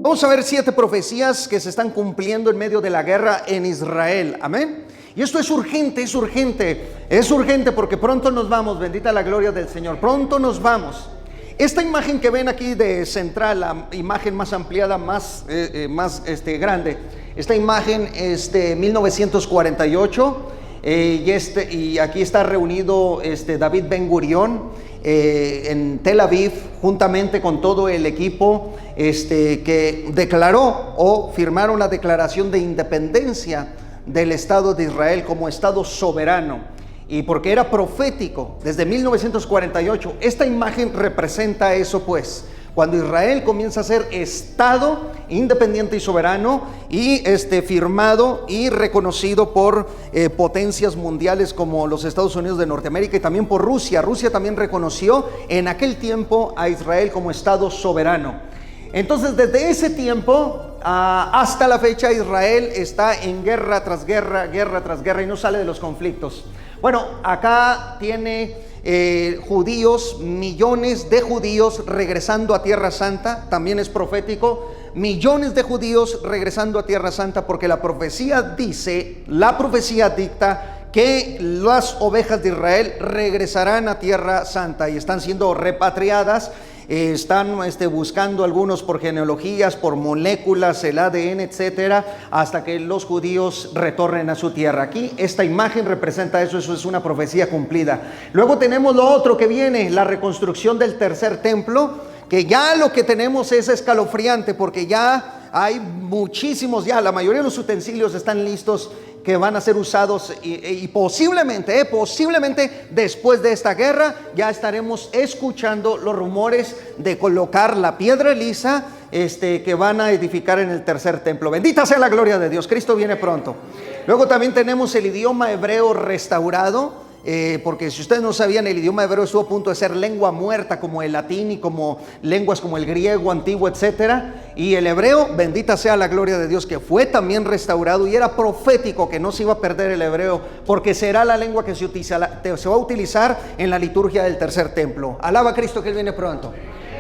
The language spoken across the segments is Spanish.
Vamos a ver 7 profecías que se están cumpliendo en medio de la guerra en Israel. Amén. Y esto es urgente, es urgente porque pronto nos vamos. Bendita la gloria del Señor. Pronto nos vamos. Esta imagen que ven aquí de central, la imagen más ampliada, más grande. Esta imagen es de 1948 y aquí está reunido David Ben Gurión en Tel Aviv, juntamente con todo el equipo que declaró o firmaron la declaración de independencia del Estado de Israel como Estado soberano, y porque era profético desde 1948. Esta imagen representa eso, pues, cuando Israel comienza a ser Estado independiente y soberano y firmado y reconocido por potencias mundiales como los Estados Unidos de Norteamérica y también por Rusia. Rusia también reconoció en aquel tiempo a Israel como Estado soberano. Entonces, desde ese tiempo hasta la fecha, Israel está en guerra tras guerra y no sale de los conflictos. Bueno, acá tiene judíos, millones de judíos regresando a Tierra Santa. También es profético, millones de judíos regresando a Tierra Santa, porque la profecía dicta que las ovejas de Israel regresarán a Tierra Santa y están siendo repatriadas. Están buscando algunos por genealogías, por moléculas, el ADN, etcétera, hasta que los judíos retornen a su tierra. Aquí esta imagen representa eso es una profecía cumplida. Luego tenemos lo otro que viene, la reconstrucción del tercer templo, que ya lo que tenemos es escalofriante, porque ya hay muchísimos, ya la mayoría de los utensilios están listos, que van a ser usados y posiblemente después de esta guerra ya estaremos escuchando los rumores de colocar la piedra lisa que van a edificar en el tercer templo. Bendita sea la gloria de Dios, Cristo viene pronto. Luego también tenemos el idioma hebreo restaurado, porque si ustedes no sabían, el idioma hebreo estuvo a punto de ser lengua muerta como el latín y como lenguas como el griego antiguo, etcétera. Y el hebreo, bendita sea la gloria de Dios, que fue también restaurado, y era profético que no se iba a perder el hebreo, porque será la lengua que se va a utilizar en la liturgia del tercer templo. Alaba a Cristo que Él viene pronto.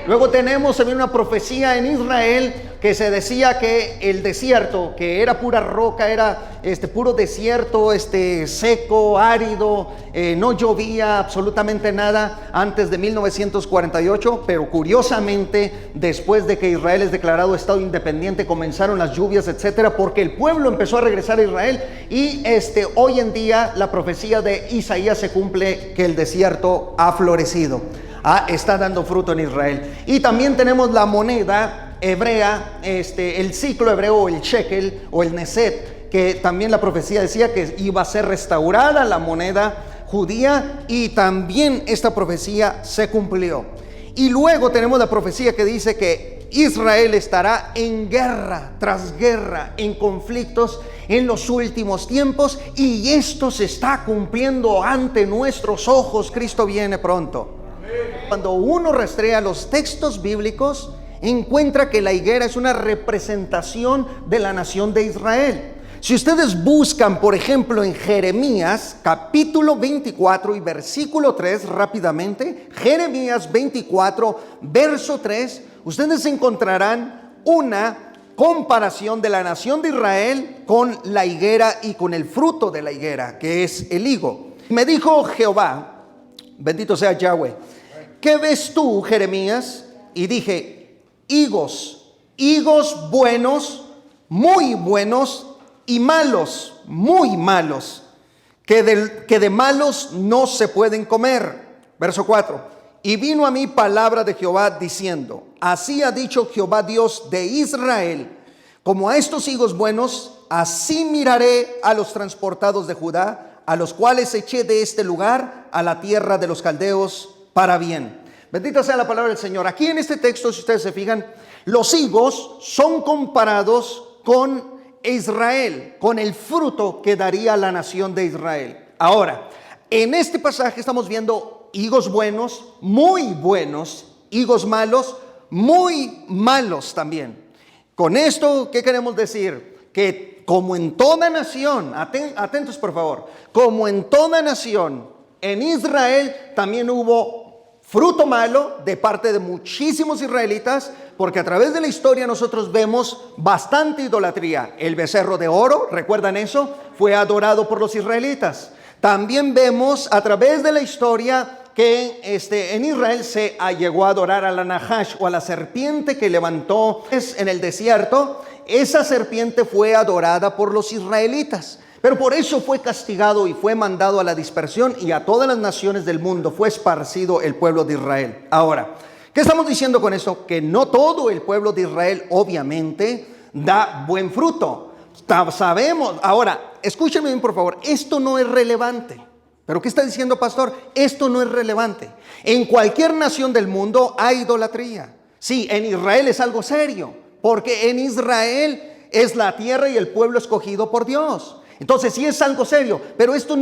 Luego tenemos también una profecía en Israel que se decía que el desierto, que era pura roca, era puro desierto, seco, árido, no llovía absolutamente nada antes de 1948, pero curiosamente después de que Israel es declarado Estado independiente comenzaron las lluvias, etcétera, porque el pueblo empezó a regresar a Israel y hoy en día la profecía de Isaías se cumple, que el desierto ha florecido. Está dando fruto en Israel. Y también tenemos la moneda hebrea, el ciclo hebreo, o el shekel o el neset, que también la profecía decía que iba a ser restaurada la moneda judía, y también esta profecía se cumplió. Y luego tenemos la profecía que dice que Israel estará en guerra tras guerra, en conflictos en los últimos tiempos, y esto se está cumpliendo ante nuestros ojos. Cristo viene pronto. Cuando uno rastrea los textos bíblicos, encuentra que la higuera es una representación de la nación de Israel. Si ustedes buscan, por ejemplo, en Jeremías capítulo 24 y versículo 3, rápidamente, Jeremías 24, verso 3, ustedes encontrarán una comparación de la nación de Israel con la higuera y con el fruto de la higuera, que es el higo. Me dijo Jehová, bendito sea Yahweh, ¿qué ves tú, Jeremías? Y dije, higos buenos, muy buenos, y malos, muy malos, que de malos no se pueden comer. Verso 4, y vino a mí palabra de Jehová diciendo, así ha dicho Jehová Dios de Israel, como a estos higos buenos, así miraré a los transportados de Judá, a los cuales eché de este lugar a la tierra de los caldeos para bien. Bendita sea la palabra del Señor. Aquí en este texto, si ustedes se fijan, los higos son comparados con Israel, con el fruto que daría la nación de Israel. Ahora, en este pasaje estamos viendo higos buenos, higos malos, muy malos también. Con esto, ¿qué queremos decir? Que como en toda nación, atentos por favor, como en toda nación, en Israel también hubo fruto malo de parte de muchísimos israelitas, porque a través de la historia nosotros vemos bastante idolatría. El becerro de oro, ¿recuerdan eso? Fue adorado por los israelitas. También vemos a través de la historia que en Israel se llegó a adorar a la Nahash, o a la serpiente que levantó en el desierto. Esa serpiente fue adorada por los israelitas, pero por eso fue castigado y fue mandado a la dispersión, y a todas las naciones del mundo fue esparcido el pueblo de Israel. Ahora, ¿qué estamos diciendo con esto? Que no todo el pueblo de Israel obviamente da buen fruto. Sabemos. Ahora, escúchenme bien por favor, esto no es relevante. ¿Pero qué está diciendo, pastor? Esto no es relevante. En cualquier nación del mundo hay idolatría. Sí, en Israel es algo serio, porque en Israel es la tierra y el pueblo escogido por Dios. Entonces sí es algo serio, pero este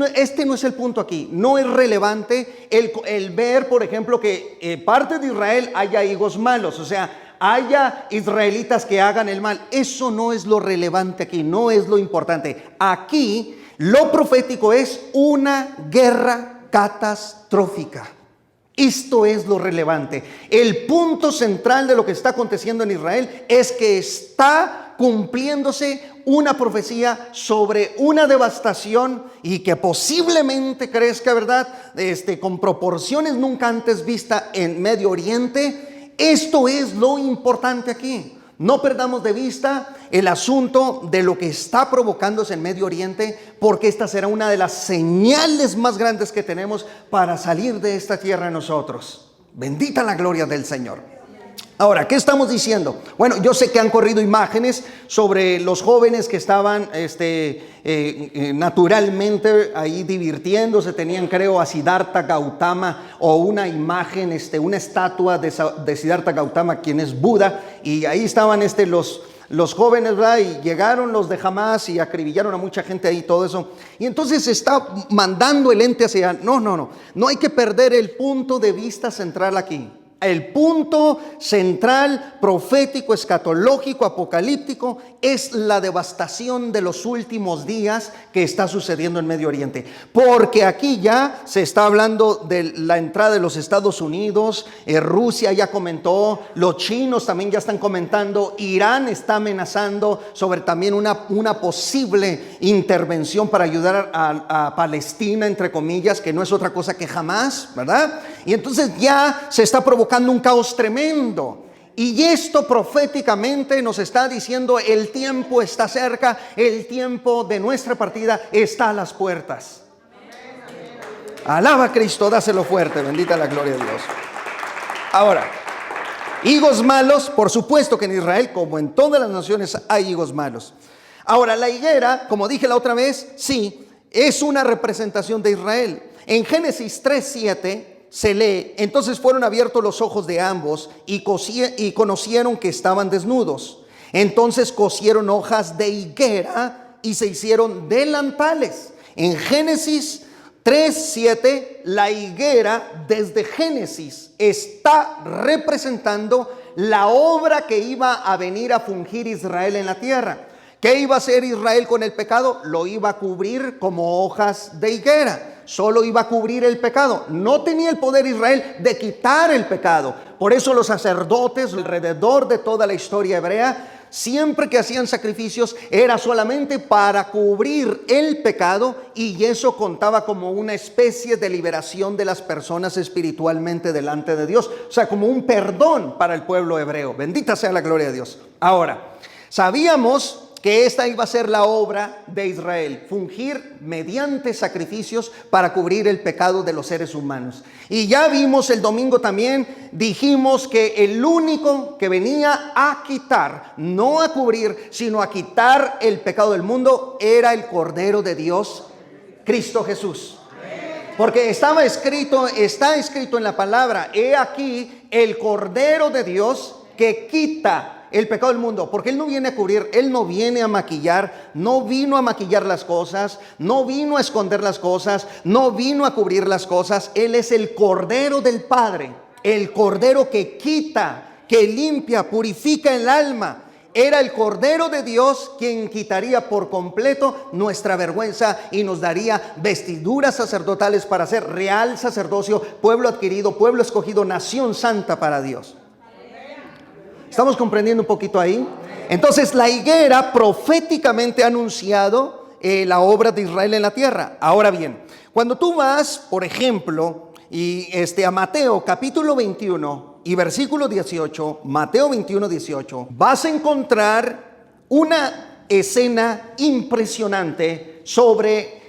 no es el punto aquí. No es relevante el ver, por ejemplo, que parte de Israel haya higos malos, o sea, haya israelitas que hagan el mal. Eso no es lo relevante aquí, no es lo importante. Aquí lo profético es una guerra catastrófica. Esto es lo relevante. El punto central de lo que está aconteciendo en Israel es que está cumpliéndose una profecía sobre una devastación, y que posiblemente crezca, ¿verdad? Con proporciones nunca antes vistas en Medio Oriente. Esto es lo importante aquí. No perdamos de vista el asunto de lo que está provocándose en Medio Oriente, porque esta será una de las señales más grandes que tenemos para salir de esta tierra nosotros. Bendita la gloria del Señor. Ahora, ¿qué estamos diciendo? Bueno, yo sé que han corrido imágenes sobre los jóvenes que estaban naturalmente ahí divirtiéndose. Tenían, creo, a Siddhartha Gautama, o una imagen, una estatua de Siddhartha Gautama, quien es Buda. Y ahí estaban los jóvenes, ¿verdad? Y llegaron los de Hamas y acribillaron a mucha gente ahí, todo eso. Y entonces se está mandando el ente hacia... No hay que perder el punto de vista central aquí. El punto central, profético, escatológico, apocalíptico, es la devastación de los últimos días que está sucediendo en Medio Oriente. Porque aquí ya se está hablando de la entrada de los Estados Unidos, Rusia ya comentó, los chinos también ya están comentando, Irán está amenazando sobre también una posible intervención para ayudar a Palestina, entre comillas, que no es otra cosa que Hamas, ¿verdad? Y entonces ya se está provocando un caos tremendo, y esto proféticamente nos está diciendo: el tiempo está cerca, el tiempo de nuestra partida está a las puertas. Alaba a Cristo, dáselo fuerte, bendita la gloria de Dios. Ahora, higos malos, por supuesto que en Israel, como en todas las naciones, hay higos malos. Ahora, la higuera, como dije la otra vez, sí, es una representación de Israel. En Génesis 3:7 se lee: entonces fueron abiertos los ojos de ambos y conocieron que estaban desnudos. Entonces cosieron hojas de higuera y se hicieron delantales. En Génesis 3:7, la higuera desde Génesis está representando la obra que iba a venir a fungir Israel en la tierra. ¿Qué iba a hacer Israel con el pecado? Lo iba a cubrir como hojas de higuera. Solo iba a cubrir el pecado. No tenía el poder Israel de quitar el pecado. Por eso los sacerdotes alrededor de toda la historia hebrea, siempre que hacían sacrificios, era solamente para cubrir el pecado, y eso contaba como una especie de liberación de las personas espiritualmente delante de Dios. O sea, como un perdón para el pueblo hebreo. Bendita sea la gloria de Dios. Ahora, sabíamos que esta iba a ser la obra de Israel: fungir mediante sacrificios para cubrir el pecado de los seres humanos. Y ya vimos el domingo también, dijimos que el único que venía a quitar, no a cubrir, sino a quitar el pecado del mundo, era el Cordero de Dios, Cristo Jesús. Porque está escrito en la palabra: he aquí el Cordero de Dios que quita el pecado del mundo. Porque Él no viene a cubrir, Él no viene a maquillar, no vino a maquillar las cosas, no vino a esconder las cosas, no vino a cubrir las cosas. Él es el Cordero del Padre, el Cordero que quita, que limpia, purifica el alma. Era el Cordero de Dios quien quitaría por completo nuestra vergüenza y nos daría vestiduras sacerdotales para ser real sacerdocio, pueblo adquirido, pueblo escogido, nación santa para Dios. ¿Estamos comprendiendo un poquito ahí? Entonces la higuera proféticamente ha anunciado la obra de Israel en la tierra. Ahora bien, cuando tú vas, por ejemplo, a Mateo capítulo 21 y versículo 18, Mateo 21, 18, vas a encontrar una escena impresionante sobre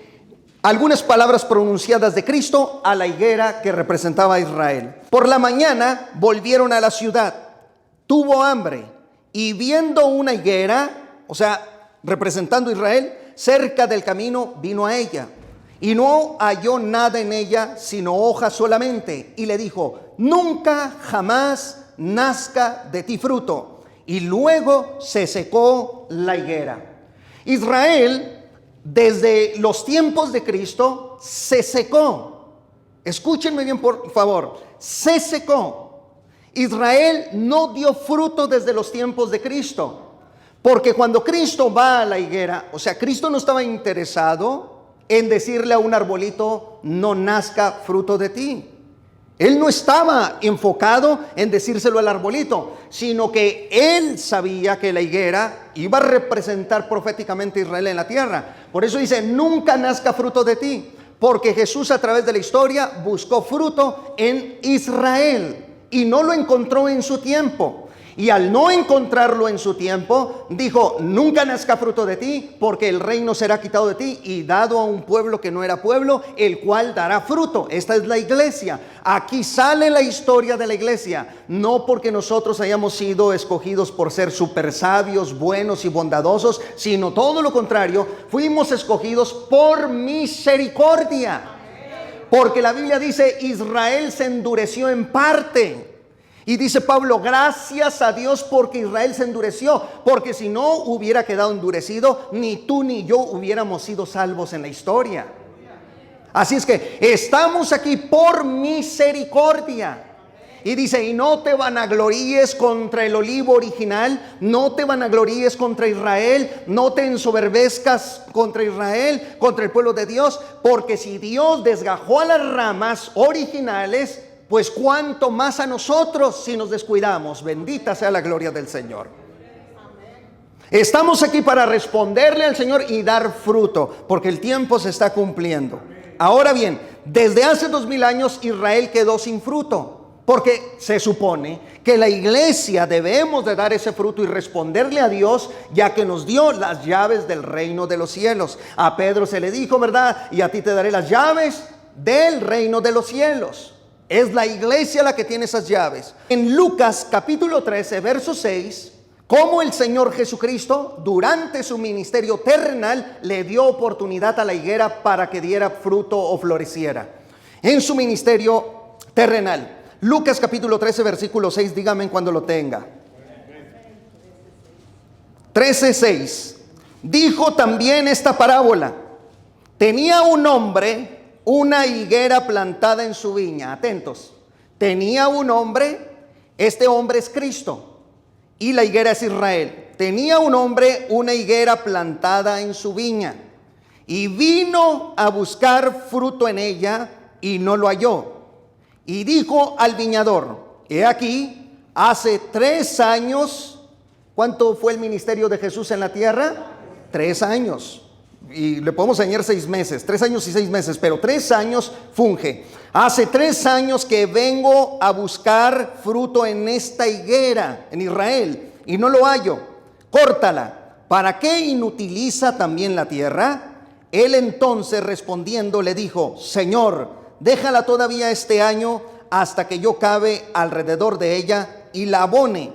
algunas palabras pronunciadas de Cristo a la higuera que representaba a Israel. Por la mañana volvieron a la ciudad, tuvo hambre y viendo una higuera, o sea, representando a Israel, cerca del camino vino a ella. Y no halló nada en ella, sino hojas solamente. Y le dijo, nunca jamás nazca de ti fruto. Y luego se secó la higuera. Israel, desde los tiempos de Cristo, se secó. Escúchenme bien, por favor. Se secó. Israel no dio fruto desde los tiempos de Cristo. Porque cuando Cristo va a la higuera, o sea, Cristo no estaba interesado en decirle a un arbolito, no nazca fruto de ti. Él no estaba enfocado en decírselo al arbolito, sino que él sabía que la higuera iba a representar proféticamente a Israel en la tierra. Por eso dice, nunca nazca fruto de ti, porque Jesús a través de la historia buscó fruto en Israel y no lo encontró en su tiempo. Y al no encontrarlo en su tiempo, dijo, nunca nazca fruto de ti, porque el reino será quitado de ti y dado a un pueblo que no era pueblo, el cual dará fruto. Esta es la iglesia. Aquí sale la historia de la iglesia. No porque nosotros hayamos sido escogidos por ser super sabios, buenos y bondadosos, sino todo lo contrario, fuimos escogidos por misericordia. Porque la Biblia dice, Israel se endureció en parte. Y dice Pablo, gracias a Dios porque Israel se endureció, porque si no hubiera quedado endurecido, ni tú ni yo hubiéramos sido salvos en la historia. Así es que estamos aquí por misericordia. Y dice, y no te vanagloríes contra el olivo original, no te vanagloríes contra Israel, no te ensoberbezcas contra Israel, contra el pueblo de Dios, porque si Dios desgajó a las ramas originales, pues cuánto más a nosotros si nos descuidamos. Bendita sea la gloria del Señor. Estamos aquí para responderle al Señor y dar fruto, porque el tiempo se está cumpliendo. Ahora bien, desde hace 2000 años Israel quedó sin fruto, porque se supone que la iglesia debemos de dar ese fruto y responderle a Dios, ya que nos dio las llaves del reino de los cielos. A Pedro se le dijo, ¿verdad? Y a ti te daré las llaves del reino de los cielos. Es la iglesia la que tiene esas llaves. En Lucas capítulo 13, verso 6, cómo el Señor Jesucristo durante su ministerio terrenal le dio oportunidad a la higuera para que diera fruto o floreciera. En su ministerio terrenal. Lucas capítulo 13, versículo 6, dígame cuando lo tenga. 13:6. Dijo también esta parábola. Tenía un hombre una higuera plantada en su viña. Atentos. Tenía un hombre, este hombre es Cristo, y la higuera es Israel. Tenía un hombre una higuera plantada en su viña, y vino a buscar fruto en ella, y no lo halló. Y dijo al viñador, he aquí, hace 3 años, ¿cuánto fue el ministerio de Jesús en la tierra? 3 años. Y le podemos añadir 6 meses, 3 años y 6 meses, pero 3 años funge. Hace 3 años que vengo a buscar fruto en esta higuera, en Israel, y no lo hallo. Córtala. ¿Para qué inutiliza también la tierra? Él entonces respondiendo le dijo, Señor, déjala todavía este año hasta que yo cabe alrededor de ella y la abone.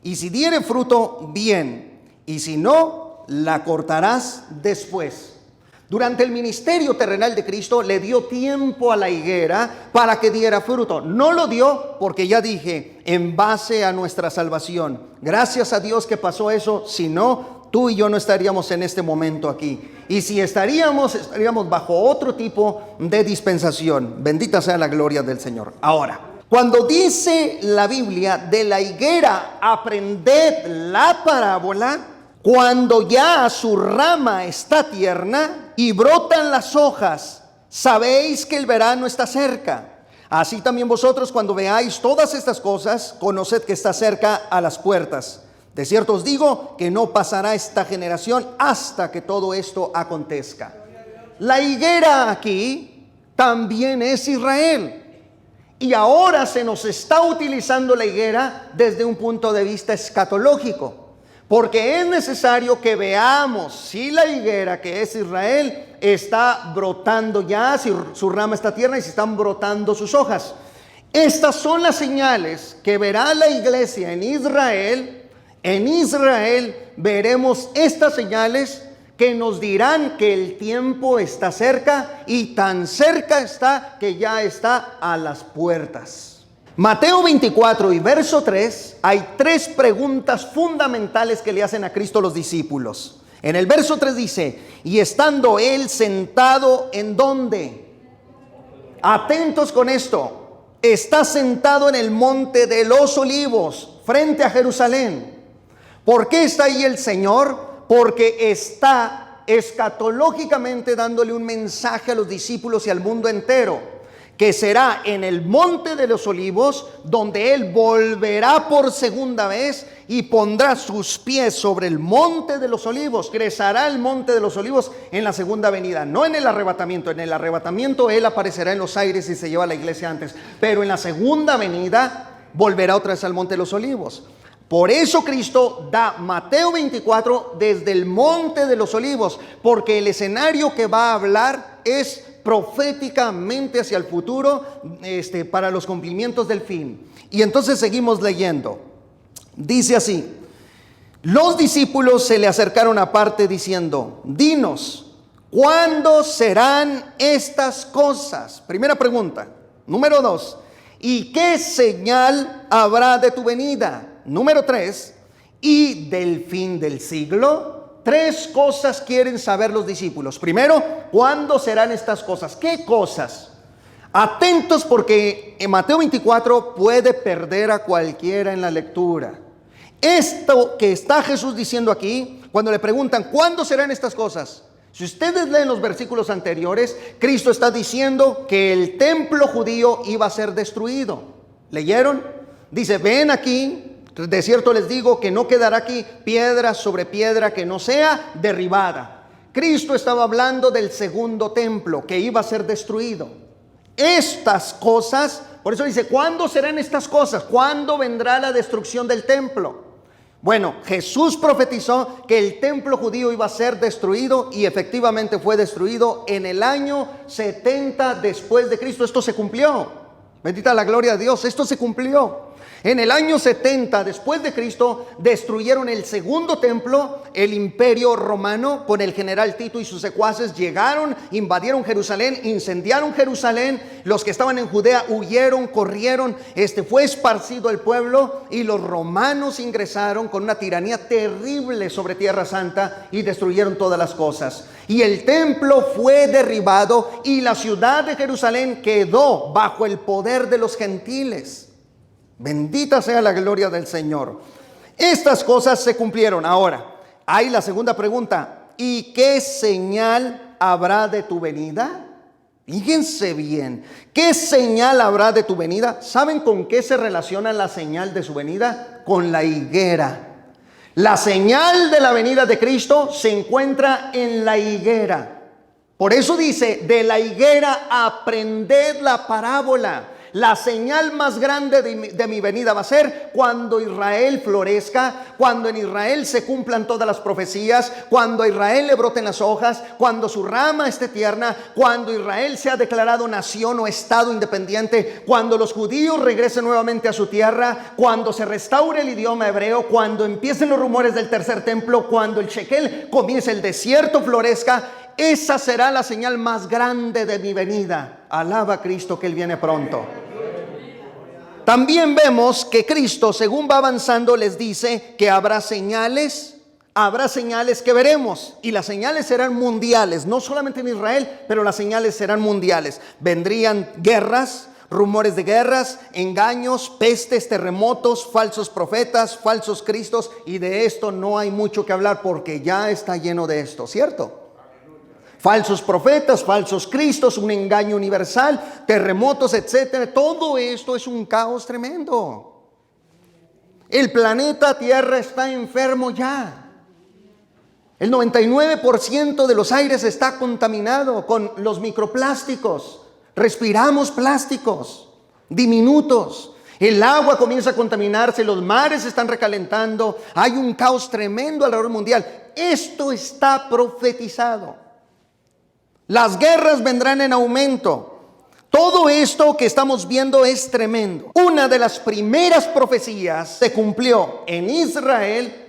Y si diere fruto, bien, y si no, la cortarás después. Durante el ministerio terrenal de Cristo le dio tiempo a la higuera para que diera fruto. No lo dio porque ya dije, en base a nuestra salvación. Gracias a Dios que pasó eso, si no, tú y yo no estaríamos en este momento aquí. Y si estaríamos bajo otro tipo de dispensación. Bendita sea la gloria del Señor. Ahora, Cuando dice la Biblia, de la higuera aprended la parábola, cuando ya su rama está tierna y brotan las hojas, sabéis que el verano está cerca. Así también vosotros, cuando veáis todas estas cosas, conoced que está cerca a las puertas. De cierto os digo que no pasará esta generación hasta que todo esto acontezca. La higuera aquí también es Israel. Y ahora se nos está utilizando la higuera desde un punto de vista escatológico. Porque es necesario que veamos si la higuera, que es Israel, está brotando ya, si su rama está tierna y si están brotando sus hojas. Estas son las señales que verá la iglesia en Israel. En Israel veremos estas señales que nos dirán que el tiempo está cerca, y tan cerca está que ya está a las puertas. Mateo 24 y verso 3, hay tres preguntas fundamentales que le hacen a Cristo los discípulos. En el verso 3 dice, y estando él sentado, ¿en dónde? Atentos con esto, está sentado en el monte de los Olivos, frente a Jerusalén. ¿Por qué está ahí el Señor? Porque está escatológicamente dándole un mensaje a los discípulos y al mundo entero, que será en el monte de los Olivos, donde Él volverá por segunda vez y pondrá sus pies sobre el monte de los Olivos. Cruzará el monte de los Olivos en la segunda venida, no en el arrebatamiento. En el arrebatamiento Él aparecerá en los aires y se lleva a la iglesia antes, pero en la segunda venida volverá otra vez al monte de los Olivos. Por eso Cristo da Mateo 24 desde el monte de los Olivos, porque el escenario que va a hablar es proféticamente hacia el futuro, para los cumplimientos del fin. Y entonces seguimos leyendo. Dice así: los discípulos se le acercaron aparte diciendo, dinos, ¿cuándo serán estas cosas? Primera pregunta. Número 2, ¿y qué señal habrá de tu venida? Número 3, ¿y del fin del siglo? Tres cosas quieren saber los discípulos. Primero, ¿cuándo serán estas cosas? ¿Qué cosas? Atentos, porque en Mateo 24 puede perder a cualquiera en la lectura. Esto que está Jesús diciendo aquí, cuando le preguntan, ¿cuándo serán estas cosas? Si ustedes leen los versículos anteriores, Cristo está diciendo que el templo judío iba a ser destruido. ¿Leyeron? Dice, ven aquí. De cierto les digo que no quedará aquí piedra sobre piedra que no sea derribada. Cristo estaba hablando del segundo templo que iba a ser destruido. Estas cosas, por eso dice, ¿cuándo serán estas cosas? ¿Cuándo vendrá la destrucción del templo? Bueno, Jesús profetizó que el templo judío iba a ser destruido, y efectivamente fue destruido en el año 70 después de Cristo. Esto se cumplió. Bendita la gloria de Dios, esto se cumplió. En el año 70 después de Cristo destruyeron el segundo templo. El imperio romano con el general Tito y sus secuaces llegaron, invadieron Jerusalén, incendiaron Jerusalén. Los que estaban en Judea huyeron, corrieron, fue esparcido el pueblo, y los romanos ingresaron con una tiranía terrible sobre Tierra Santa y destruyeron todas las cosas. Y el templo fue derribado y la ciudad de Jerusalén quedó bajo el poder de los gentiles. Bendita sea la gloria del Señor. Estas cosas se cumplieron. Ahora, hay la segunda pregunta. ¿Y qué señal habrá de tu venida? Fíjense bien. ¿Qué señal habrá de tu venida? ¿Saben con qué se relaciona la señal de su venida? Con la higuera. La señal de la venida de Cristo se encuentra en la higuera. Por eso dice, de la higuera aprended la parábola. La señal más grande de mi venida va a ser cuando Israel florezca, cuando en Israel se cumplan todas las profecías, cuando a Israel le broten las hojas, cuando su rama esté tierna, cuando Israel sea declarado nación o estado independiente, cuando los judíos regresen nuevamente a su tierra, cuando se restaure el idioma hebreo, cuando empiecen los rumores del tercer templo, cuando el Shekel comience, el desierto florezca. Esa será la señal más grande de mi venida. Alaba a Cristo que Él viene pronto. También vemos que Cristo, según va avanzando, les dice que habrá señales que veremos. Y las señales serán mundiales, no solamente en Israel, pero las señales serán mundiales. Vendrían guerras, rumores de guerras, engaños, pestes, terremotos, falsos profetas, falsos cristos, y de esto no hay mucho que hablar porque ya está lleno de esto, ¿cierto? Falsos profetas, falsos cristos, un engaño universal, terremotos, etcétera. Todo esto es un caos tremendo. El planeta Tierra está enfermo ya. El 99% de los aires está contaminado con los microplásticos. Respiramos plásticos diminutos. El agua comienza a contaminarse, los mares se están recalentando. Hay un caos tremendo alrededor mundial. Esto está profetizado. Las guerras vendrán en aumento. Todo esto que estamos viendo es tremendo. Una de las primeras profecías se cumplió en Israel,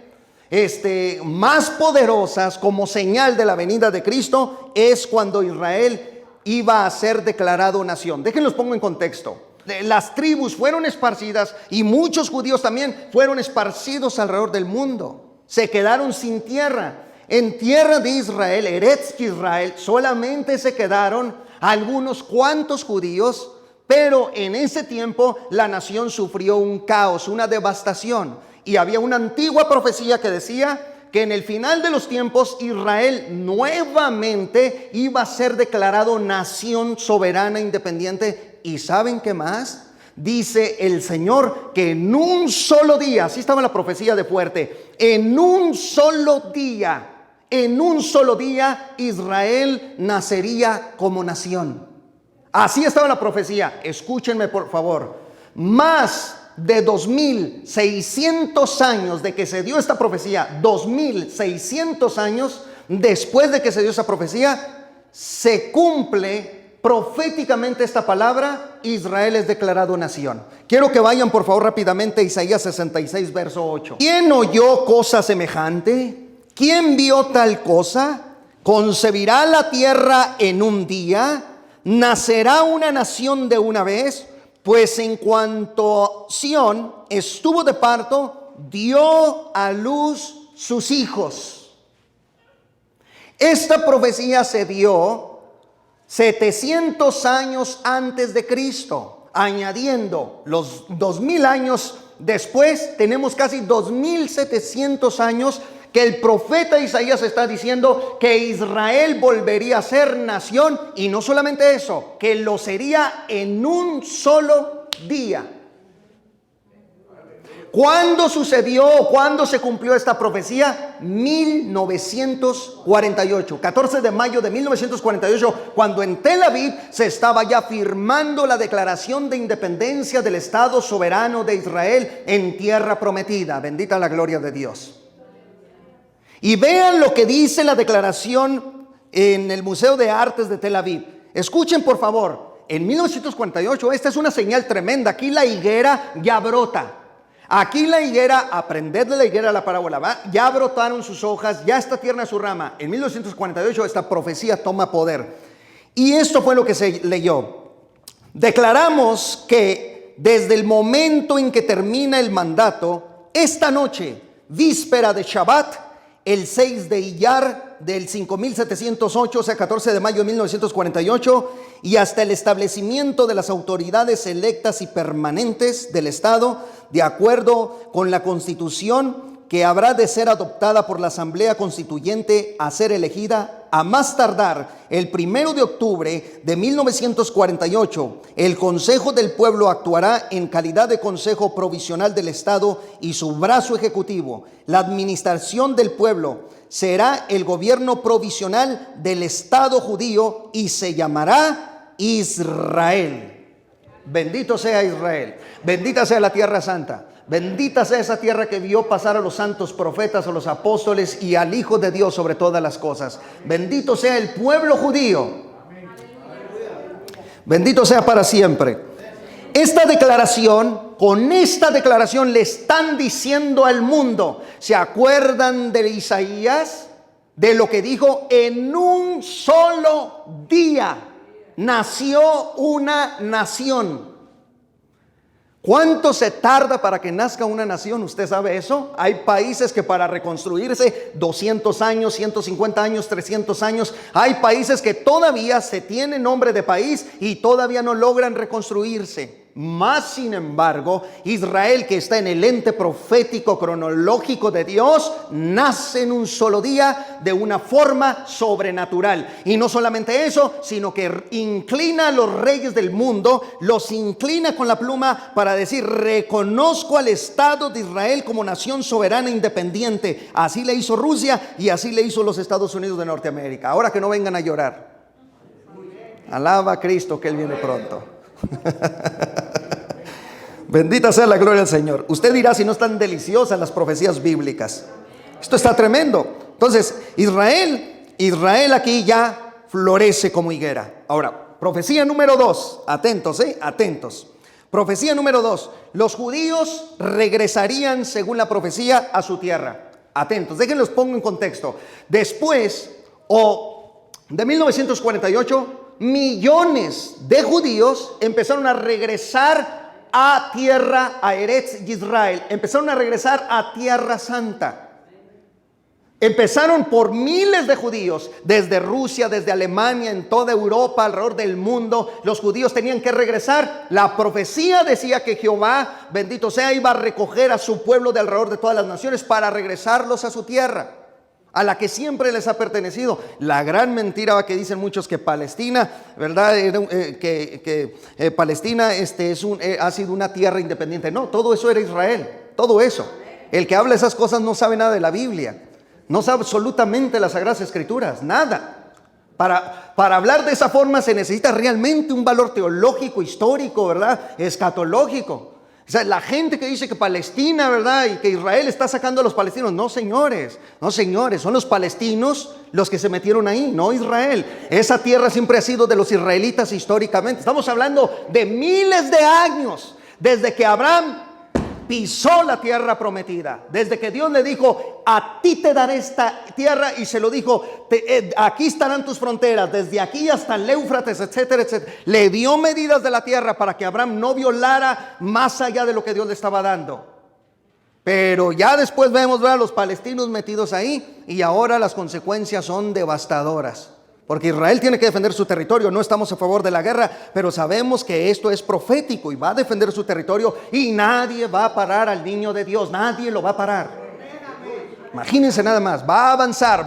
más poderosas como señal de la venida de Cristo, es cuando Israel iba a ser declarado nación. Déjenlos pongo en contexto. Las tribus fueron esparcidas y muchos judíos también fueron esparcidos alrededor del mundo. Se quedaron sin tierra. En tierra de Israel, Eretz Israel, solamente se quedaron algunos cuantos judíos, pero en ese tiempo la nación sufrió un caos, una devastación. Y había una antigua profecía que decía que en el final de los tiempos Israel nuevamente iba a ser declarado nación soberana, independiente. ¿Y saben qué más? Dice el Señor que en un solo día, así estaba la profecía de fuerte, en un solo día Israel nacería como nación. Así estaba la profecía. Escúchenme por favor. Más de 2600 años de que se dio esta profecía, 2600 años después de que se dio esa profecía, se cumple proféticamente esta palabra: Israel es declarado nación. Quiero que vayan por favor rápidamente a Isaías 66 verso 8. ¿Quién oyó cosa semejante? ¿Quién vio tal cosa? ¿Concebirá la tierra en un día? ¿Nacerá una nación de una vez? Pues en cuanto Sión estuvo de parto, dio a luz sus hijos. Esta profecía se dio 700 años antes de Cristo. Añadiendo los 2000 años después, tenemos casi 2700 años que el profeta Isaías está diciendo que Israel volvería a ser nación, y no solamente eso, que lo sería en un solo día. ¿Cuándo sucedió o cuándo se cumplió esta profecía? 1948, 14 de mayo de 1948, cuando en Tel Aviv se estaba ya firmando la declaración de independencia del Estado soberano de Israel en tierra prometida. Bendita la gloria de Dios. Y vean lo que dice la declaración en el Museo de Artes de Tel Aviv. Escuchen por favor. En 1948, esta es una señal tremenda. Aquí la higuera ya brota. Aquí la higuera, aprended de la higuera la parábola, ¿va? Ya brotaron sus hojas, ya está tierna su rama. En 1948 esta profecía toma poder. Y esto fue lo que se leyó. Declaramos que desde el momento en que termina el mandato, esta noche, víspera de Shabbat, el 6 de Iyar del 5708, o sea 14 de mayo de 1948, y hasta el establecimiento de las autoridades electas y permanentes del Estado, de acuerdo con la Constitución que habrá de ser adoptada por la Asamblea Constituyente a ser elegida a más tardar el 1 de octubre de 1948, el Consejo del Pueblo actuará en calidad de Consejo Provisional del Estado y su brazo ejecutivo. La administración del pueblo será el gobierno provisional del Estado judío y se llamará Israel. Bendito sea Israel, bendita sea la tierra santa. Bendita sea esa tierra que vio pasar a los santos profetas, a los apóstoles y al Hijo de Dios sobre todas las cosas. Bendito sea el pueblo judío. Bendito sea para siempre. Esta declaración, con esta declaración le están diciendo al mundo. ¿Se acuerdan de Isaías? De lo que dijo: en un solo día nació una nación. ¿Cuánto se tarda para que nazca una nación? ¿Usted sabe eso? Hay países que para reconstruirse 200 años, 150 años, 300 años. Hay países que todavía se tienen nombre de país y todavía no logran reconstruirse. Más sin embargo, Israel, que está en el ente profético cronológico de Dios, nace en un solo día de una forma sobrenatural. Y no solamente eso, sino que inclina a los reyes del mundo, los inclina con la pluma para decir: reconozco al Estado de Israel como nación soberana e independiente. Así le hizo Rusia y así le hizo los Estados Unidos de Norteamérica. Ahora que no vengan a llorar. Alaba a Cristo, que Él viene pronto. Bendita sea la gloria del Señor. Usted dirá si no están deliciosas las profecías bíblicas. Esto está tremendo. Entonces, Israel aquí ya florece como higuera. Ahora, profecía número 2. Atentos, atentos. Profecía número 2. Los judíos regresarían, según la profecía, a su tierra. Atentos, déjenlos pongo en contexto. Después de 1948, millones de judíos empezaron a regresar a tierra, a Eretz Israel, empezaron a regresar a Tierra Santa. Empezaron por miles de judíos, desde Rusia, desde Alemania, en toda Europa, alrededor del mundo. Los judíos tenían que regresar. La profecía decía que Jehová, bendito sea, iba a recoger a su pueblo de alrededor de todas las naciones para regresarlos a su tierra, a la que siempre les ha pertenecido. La gran mentira que dicen muchos, que Palestina, ¿verdad? Palestina ha sido una tierra independiente. No, todo eso era Israel, todo eso. El que habla esas cosas no sabe nada de la Biblia, no sabe absolutamente las Sagradas Escrituras, nada. Para hablar de esa forma se necesita realmente un valor teológico, histórico, ¿verdad? Escatológico. O sea, la gente que dice que Palestina, ¿verdad?, y que Israel está sacando a los palestinos. No, señores, son los palestinos los que se metieron ahí, no Israel. Esa tierra siempre ha sido de los israelitas históricamente. Estamos hablando de miles de años, desde que Abraham pisó la tierra prometida, desde que Dios le dijo: a ti te daré esta tierra, y se lo dijo: aquí estarán tus fronteras, desde aquí hasta el Éufrates, etcétera, etcétera. Le dio medidas de la tierra para que Abraham no violara más allá de lo que Dios le estaba dando. Pero ya después vemos a los palestinos metidos ahí, y ahora las consecuencias son devastadoras. Porque Israel tiene que defender su territorio. No estamos a favor de la guerra, pero sabemos que esto es profético y va a defender su territorio, y nadie va a parar al niño de Dios. Nadie lo va a parar. Imagínense nada más, va a avanzar.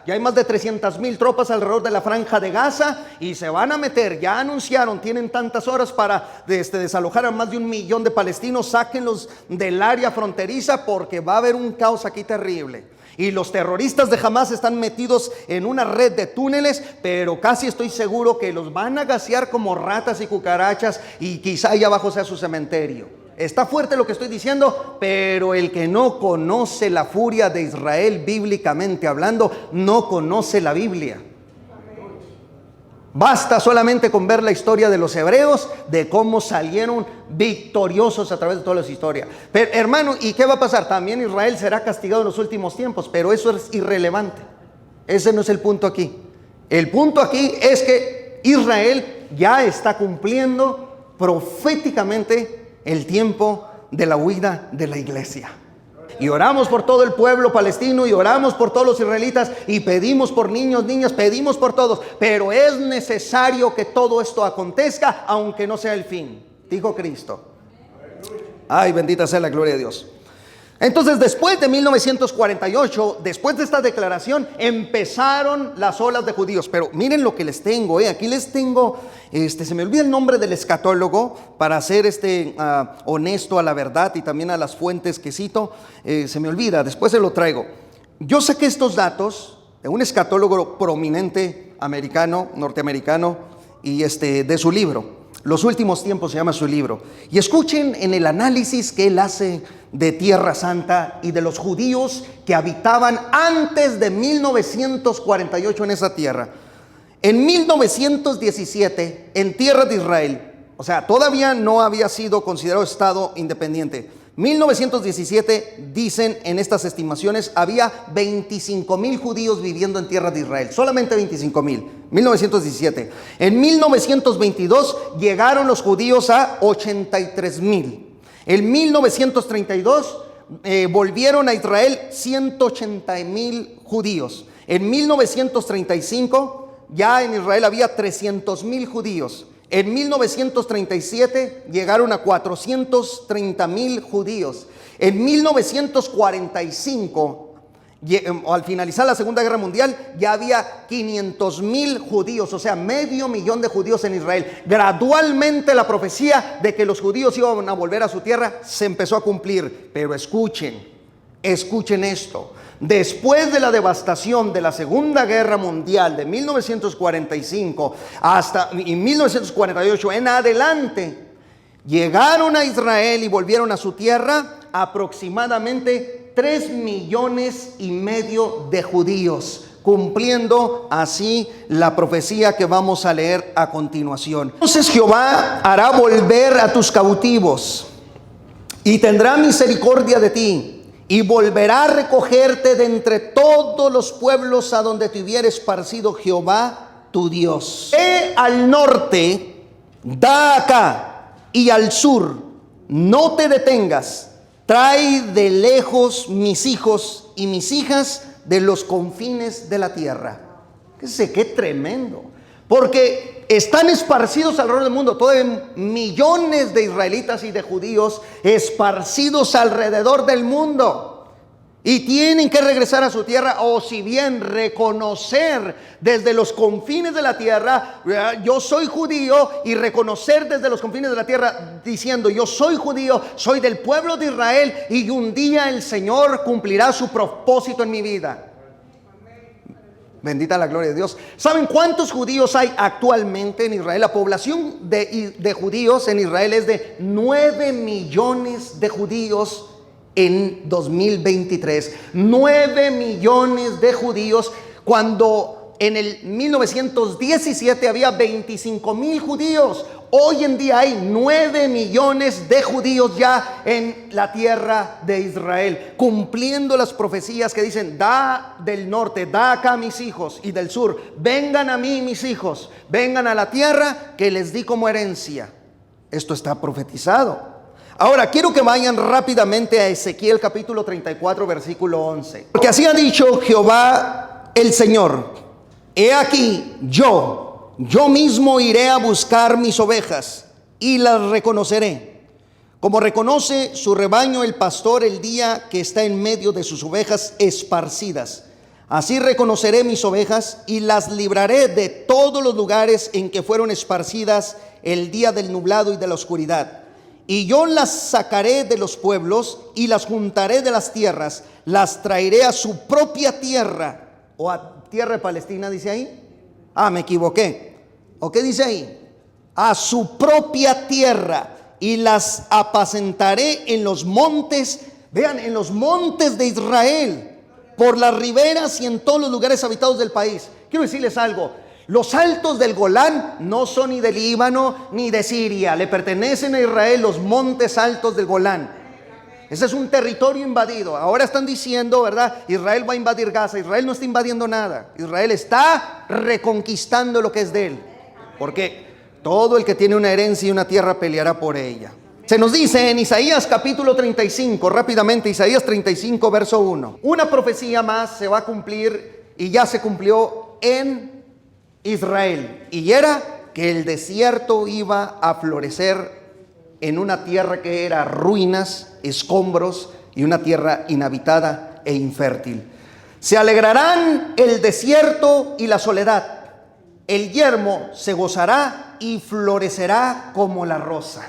Ya hay más de 300,000 tropas alrededor de la franja de Gaza y se van a meter. Ya anunciaron, tienen tantas horas para desalojar a más de 1 millón de palestinos. Sáquenlos del área fronteriza, porque va a haber un caos aquí terrible. Y los terroristas de Hamas están metidos en una red de túneles, pero casi estoy seguro que los van a gasear como ratas y cucarachas, y quizá allá abajo sea su cementerio. Está fuerte lo que estoy diciendo, pero el que no conoce la furia de Israel bíblicamente hablando, no conoce la Biblia. Basta solamente con ver la historia de los hebreos, de cómo salieron victoriosos a través de todas las historias. Pero, hermano, ¿y qué va a pasar? También Israel será castigado en los últimos tiempos, pero eso es irrelevante. Ese no es el punto aquí. El punto aquí es que Israel ya está cumpliendo proféticamente el tiempo de la huida de la iglesia. Y oramos por todo el pueblo palestino, y oramos por todos los israelitas, y pedimos por niños, niñas, pedimos por todos. Pero es necesario que todo esto acontezca, aunque no sea el fin, dijo Cristo. Ay, bendita sea la gloria de Dios. Entonces, después de 1948, después de esta declaración, empezaron las olas de judíos. Pero miren lo que les tengo, aquí les tengo, se me olvida el nombre del escatólogo, para ser honesto a la verdad y también a las fuentes que cito. Se me olvida, después se lo traigo. Yo saqué estos datos de un escatólogo prominente norteamericano, y de su libro. Los últimos tiempos se llama su libro. Y escuchen en el análisis que él hace de Tierra Santa y de los judíos que habitaban antes de 1948 en esa tierra. En 1917, en tierra de Israel, o sea, todavía no había sido considerado Estado independiente, 1917, dicen en estas estimaciones, había 25,000 judíos viviendo en tierra de Israel, solamente 25,000, 1917. En 1922 llegaron los judíos a 83,000. En 1932 volvieron a Israel 180,000 judíos. En 1935 ya en Israel había 300,000 judíos. En 1937 llegaron a 430,000 judíos. En 1945, al finalizar la Segunda Guerra Mundial, ya había 500,000 judíos, o sea, 500,000 de judíos en Israel. Gradualmente la profecía de que los judíos iban a volver a su tierra se empezó a cumplir. Pero escuchen esto. Después de la devastación de la Segunda Guerra Mundial de 1945 hasta 1948 en adelante, llegaron a Israel y volvieron a su tierra aproximadamente 3,5 millones de judíos, cumpliendo así la profecía que vamos a leer a continuación. Entonces Jehová hará volver a tus cautivos y tendrá misericordia de ti, y volverá a recogerte de entre todos los pueblos a donde te hubiera esparcido Jehová tu Dios. Ve al norte, da acá, y al sur, no te detengas. Trae de lejos mis hijos y mis hijas de los confines de la tierra. Qué tremendo. Porque están esparcidos alrededor del mundo, todavía millones de israelitas y de judíos esparcidos alrededor del mundo. Y tienen que regresar a su tierra, o si bien reconocer desde los confines de la tierra, yo soy judío, y reconocer desde los confines de la tierra diciendo yo soy judío, soy del pueblo de Israel, y un día el Señor cumplirá su propósito en mi vida. Bendita la gloria de Dios. ¿Saben cuántos judíos hay actualmente en Israel? La población de judíos en Israel es de 9 millones de judíos en 2023. 9 millones de judíos, cuando en el 1917 había 25,000 judíos. Hoy en día hay 9 millones de judíos ya en la tierra de Israel, cumpliendo las profecías que dicen: da del norte, da acá mis hijos, y del sur, vengan a mí mis hijos, vengan a la tierra que les di como herencia. Esto está profetizado. Ahora quiero que vayan rápidamente a Ezequiel capítulo 34 versículo 11. Porque así ha dicho Jehová el Señor: he aquí yo mismo iré a buscar mis ovejas y las reconoceré, como reconoce su rebaño el pastor el día que está en medio de sus ovejas esparcidas. Así reconoceré mis ovejas y las libraré de todos los lugares en que fueron esparcidas el día del nublado y de la oscuridad. Y yo las sacaré de los pueblos y las juntaré de las tierras, las traeré a su propia tierra, o a tierra de Palestina, dice ahí. Me equivoqué. ¿O qué dice ahí? A su propia tierra, y las apacentaré en los montes. Vean, en los montes de Israel, por las riberas y en todos los lugares habitados del país. Quiero decirles algo: los altos del Golán no son ni del Líbano ni de Siria, le pertenecen a Israel los montes altos del Golán. Ese es un territorio invadido. Ahora están diciendo, ¿verdad? Israel va a invadir Gaza. Israel no está invadiendo nada. Israel está reconquistando lo que es de él. Porque todo el que tiene una herencia y una tierra peleará por ella. Se nos dice en Isaías capítulo 35, rápidamente, Isaías 35 verso 1. Una profecía más se va a cumplir, y ya se cumplió en Israel. Y era que el desierto iba a florecer en una tierra que era ruinas, escombros, y una tierra inhabitada e infértil. Se alegrarán el desierto y la soledad. El yermo se gozará y florecerá como la rosa.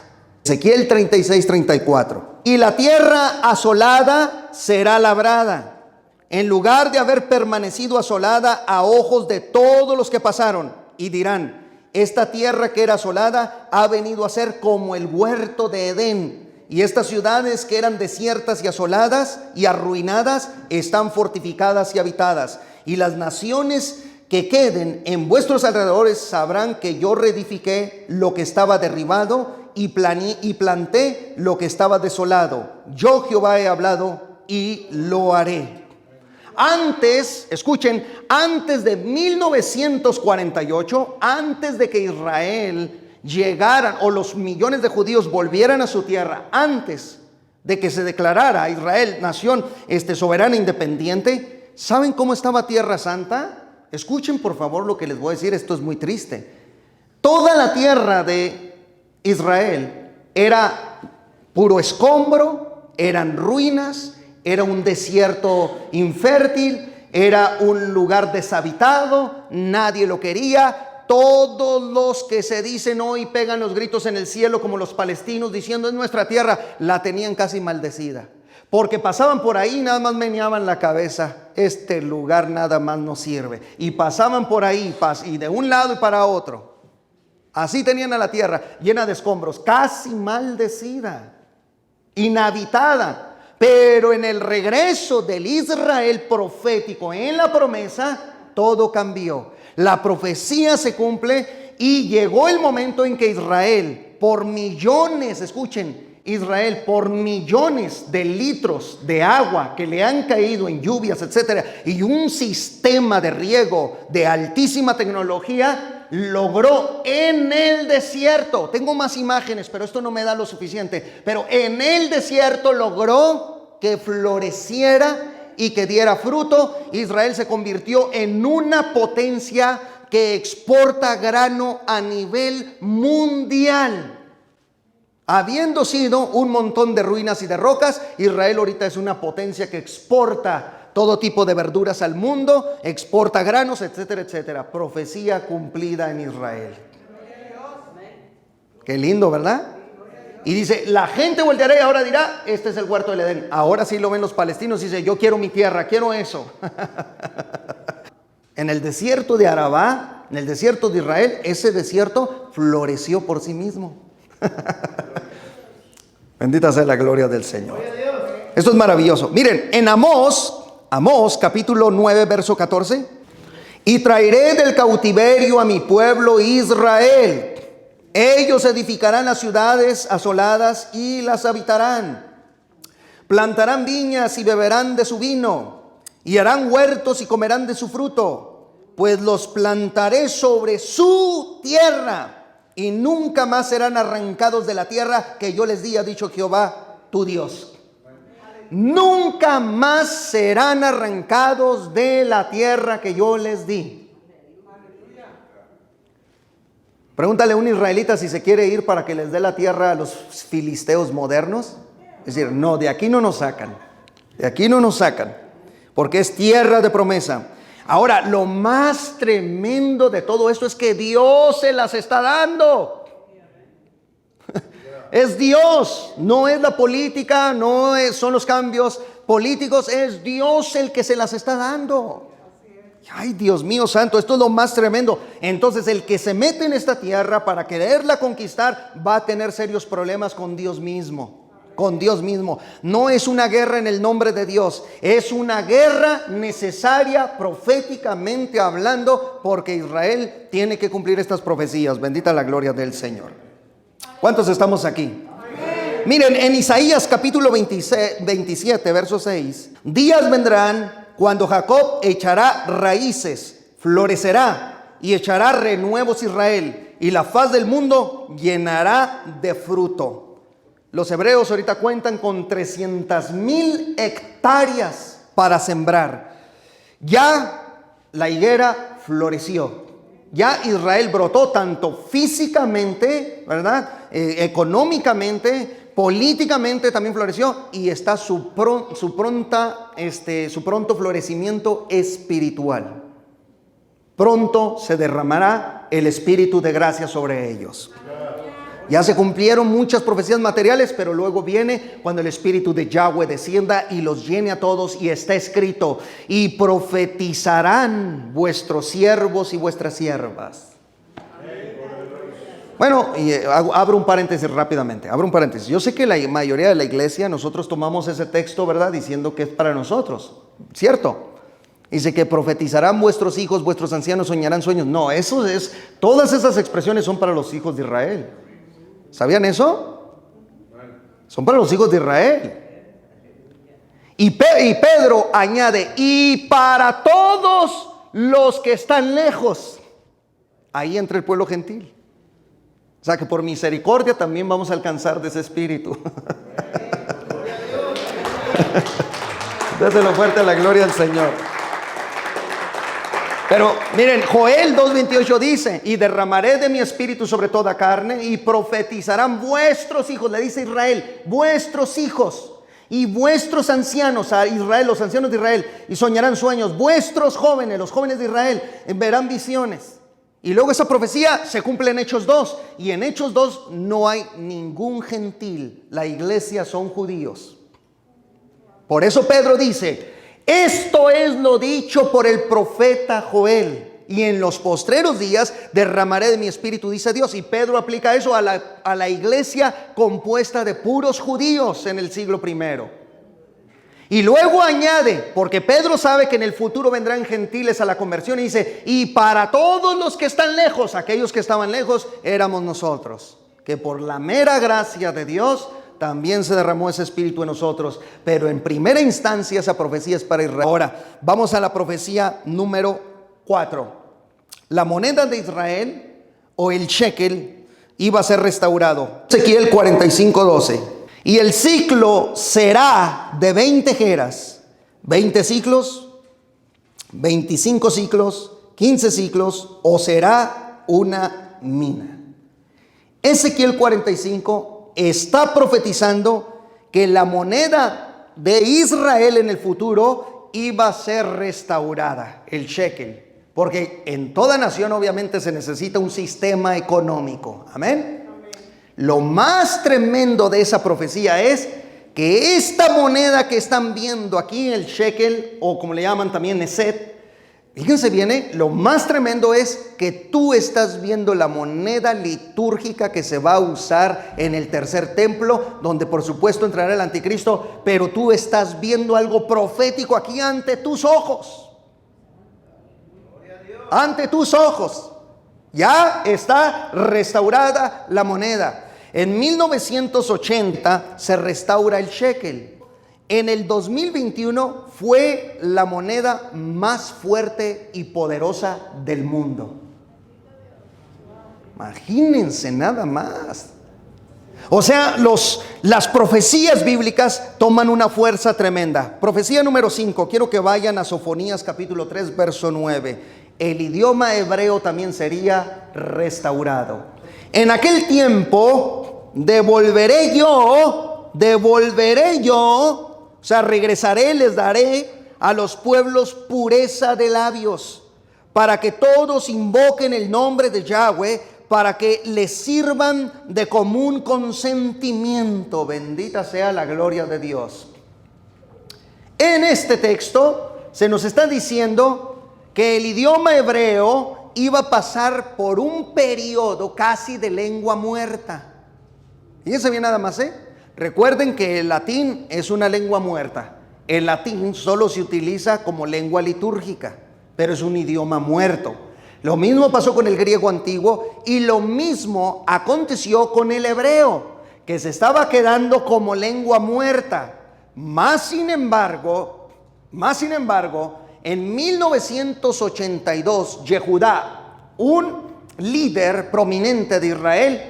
Ezequiel 36, 34. Y la tierra asolada será labrada, en lugar de haber permanecido asolada a ojos de todos los que pasaron. Y dirán: esta tierra que era asolada ha venido a ser como el huerto de Edén. Y estas ciudades que eran desiertas y asoladas y arruinadas están fortificadas y habitadas. Y las naciones que queden en vuestros alrededores sabrán que yo reedifiqué lo que estaba derribado y planté lo que estaba desolado. Yo Jehová he hablado y lo haré. Antes, escuchen, antes de 1948, antes de que Israel llegaran o los millones de judíos volvieran a su tierra, antes de que se declarara Israel nación soberana e independiente, ¿saben cómo estaba Tierra Santa? Escuchen por favor lo que les voy a decir, esto es muy triste. Toda la tierra de Israel era puro escombro, eran ruinas, era un desierto infértil, era un lugar deshabitado, nadie lo quería. Todos los que se dicen hoy pegan los gritos en el cielo como los palestinos diciendo es nuestra tierra, la tenían casi maldecida. Porque pasaban por ahí y nada más meneaban la cabeza. Este lugar nada más no sirve. Y pasaban por ahí y de un lado y para otro. Así tenían a la tierra llena de escombros, casi maldecida, inhabitada. Pero en el regreso del Israel profético en la promesa, todo cambió. La profecía se cumple y llegó el momento en que Israel, por millones, escuchen, Israel, por millones de litros de agua que le han caído en lluvias, etcétera, y un sistema de riego de altísima tecnología, logró en el desierto, tengo más imágenes, pero esto no me da lo suficiente, pero en el desierto logró que floreciera y que diera fruto. Israel se convirtió en una potencia que exporta grano a nivel mundial. Habiendo sido un montón de ruinas y de rocas, Israel ahorita es una potencia que exporta todo tipo de verduras al mundo, exporta granos, etcétera, etcétera. Profecía cumplida en Israel. Qué lindo, ¿verdad? Y dice, la gente volteará y ahora dirá, este es el huerto del Edén. Ahora sí lo ven los palestinos y dice, yo quiero mi tierra, quiero eso. En el desierto de Arabá, en el desierto de Israel, ese desierto floreció por sí mismo. Bendita sea la gloria del Señor. Esto es maravilloso. Miren, en Amós capítulo 9, verso 14. Y traeré del cautiverio a mi pueblo Israel. Ellos edificarán las ciudades asoladas y las habitarán. Plantarán viñas y beberán de su vino. Y harán huertos y comerán de su fruto. Pues los plantaré sobre su tierra. Y nunca más serán arrancados de la tierra que yo les di, ha dicho Jehová, tu Dios. Nunca más serán arrancados de la tierra que yo les di. Pregúntale a un israelita si se quiere ir para que les dé la tierra a los filisteos modernos. Es decir, no, de aquí no nos sacan. De aquí no nos sacan. Porque es tierra de promesa. Ahora, lo más tremendo de todo esto es que Dios se las está dando. Es Dios, no es la política, son los cambios políticos, es Dios el que se las está dando. Ay, Dios mío santo, esto es lo más tremendo. Entonces, el que se mete en esta tierra para quererla conquistar va a tener serios problemas con Dios mismo. Con Dios mismo. No es una guerra en el nombre de Dios, es una guerra necesaria proféticamente hablando, porque Israel tiene que cumplir estas profecías. Bendita la gloria del Señor. ¿Cuántos estamos aquí? Miren, en Isaías capítulo 27, verso 6, días vendrán cuando Jacob echará raíces, florecerá y echará renuevos Israel, y la faz del mundo llenará de fruto. Los hebreos ahorita cuentan con 300,000 hectáreas para sembrar. Ya la higuera floreció. Ya Israel brotó tanto físicamente, ¿verdad? Económicamente, políticamente también floreció, y está su pronto florecimiento espiritual. Pronto se derramará el espíritu de gracia sobre ellos. Ya se cumplieron muchas profecías materiales, pero luego viene cuando el espíritu de Yahweh descienda y los llene a todos, y está escrito, y profetizarán vuestros siervos y vuestras siervas. Bueno, y abro un paréntesis rápidamente, Yo sé que la mayoría de la iglesia, nosotros tomamos ese texto, ¿verdad?, diciendo que es para nosotros, ¿cierto? Dice que profetizarán vuestros hijos, vuestros ancianos soñarán sueños. No, todas esas expresiones son para los hijos de Israel. ¿Sabían eso? Son para los hijos de Israel. Y Pedro añade, y para todos los que están lejos. Ahí entra el pueblo gentil. O sea que por misericordia también vamos a alcanzar de ese espíritu. Déselo fuerte a la gloria del Señor. Pero miren, Joel 2:28 dice, y derramaré de mi espíritu sobre toda carne, y profetizarán vuestros hijos, le dice Israel, vuestros hijos y vuestros ancianos a Israel, los ancianos de Israel, y soñarán sueños, vuestros jóvenes, los jóvenes de Israel, verán visiones. Y luego esa profecía se cumple en Hechos 2, y en Hechos 2 no hay ningún gentil, la iglesia son judíos. Por eso Pedro dice, esto es lo dicho por el profeta Joel, y en los postreros días derramaré de mi espíritu, dice Dios. Y Pedro aplica eso a la iglesia compuesta de puros judíos en el siglo I. Y luego añade, porque Pedro sabe que en el futuro vendrán gentiles a la conversión, y dice, y para todos los que están lejos, aquellos que estaban lejos éramos nosotros, que por la mera gracia de Dios también se derramó ese espíritu en nosotros. Pero en primera instancia esa profecía es para Israel. Ahora vamos a la profecía número 4. La moneda de Israel, o el shekel, iba a ser restaurado. Ezequiel 45:12. Y el ciclo será de 20 geras, 20 ciclos, 25 ciclos, 15 ciclos, o será una mina. Ezequiel 45 está profetizando que la moneda de Israel en el futuro iba a ser restaurada, el shekel, porque en toda nación obviamente se necesita un sistema económico. Amén. Lo más tremendo de esa profecía es que esta moneda que están viendo aquí, el shekel, o como le llaman también neset, fíjense bien, lo más tremendo es que tú estás viendo la moneda litúrgica que se va a usar en el tercer templo, donde por supuesto entrará el anticristo, pero tú estás viendo algo profético aquí ante tus ojos. Ante tus ojos. Ya está restaurada la moneda. En 1980 se restaura el shekel. En el 2021 fue la moneda más fuerte y poderosa del mundo. Imagínense nada más. O sea, las profecías bíblicas toman una fuerza tremenda. Profecía número 5. Quiero que vayan a Sofonías capítulo 3, verso 9. El idioma hebreo también sería restaurado. En aquel tiempo devolveré yo, o sea, regresaré, les daré a los pueblos pureza de labios, para que todos invoquen el nombre de Yahweh, para que les sirvan de común consentimiento. Bendita sea la gloria de Dios. En este texto se nos está diciendo que el idioma hebreo iba a pasar por un periodo casi de lengua muerta. Fíjense bien nada más, recuerden que el latín es una lengua muerta. El latín solo se utiliza como lengua litúrgica, pero es un idioma muerto. Lo mismo pasó con el griego antiguo, y lo mismo aconteció con el hebreo, que se estaba quedando como lengua muerta. Más sin embargo, en 1982, Yehudá, un líder prominente de Israel,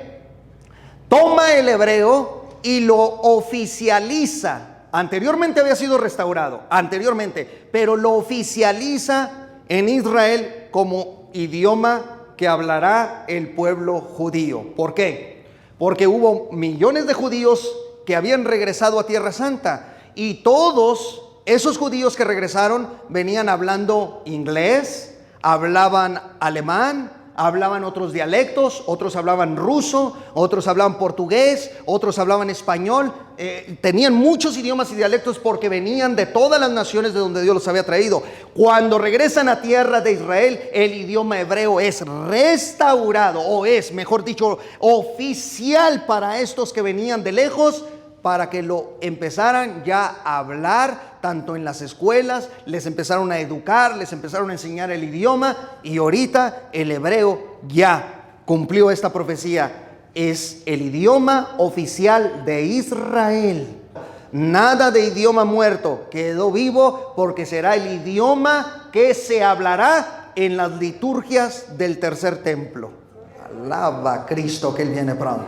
toma el hebreo y lo oficializa. Anteriormente había sido restaurado, pero lo oficializa en Israel como idioma que hablará el pueblo judío. ¿Por qué? Porque hubo millones de judíos que habían regresado a Tierra Santa, y todos esos judíos que regresaron venían hablando inglés, hablaban alemán, hablaban otros dialectos, otros hablaban ruso, otros hablaban portugués, otros hablaban español. Tenían muchos idiomas y dialectos porque venían de todas las naciones de donde Dios los había traído. Cuando regresan a tierra de Israel, el idioma hebreo es restaurado, o es, mejor dicho, oficial para estos que venían de lejos, para que lo empezaran ya a hablar, tanto en las escuelas, les empezaron a educar, les empezaron a enseñar el idioma, y ahorita el hebreo ya cumplió esta profecía. es el idioma oficial de Israel. Nada de idioma muerto, quedó vivo porque será el idioma que se hablará en las liturgias del tercer templo. Alaba a Cristo que Él viene pronto.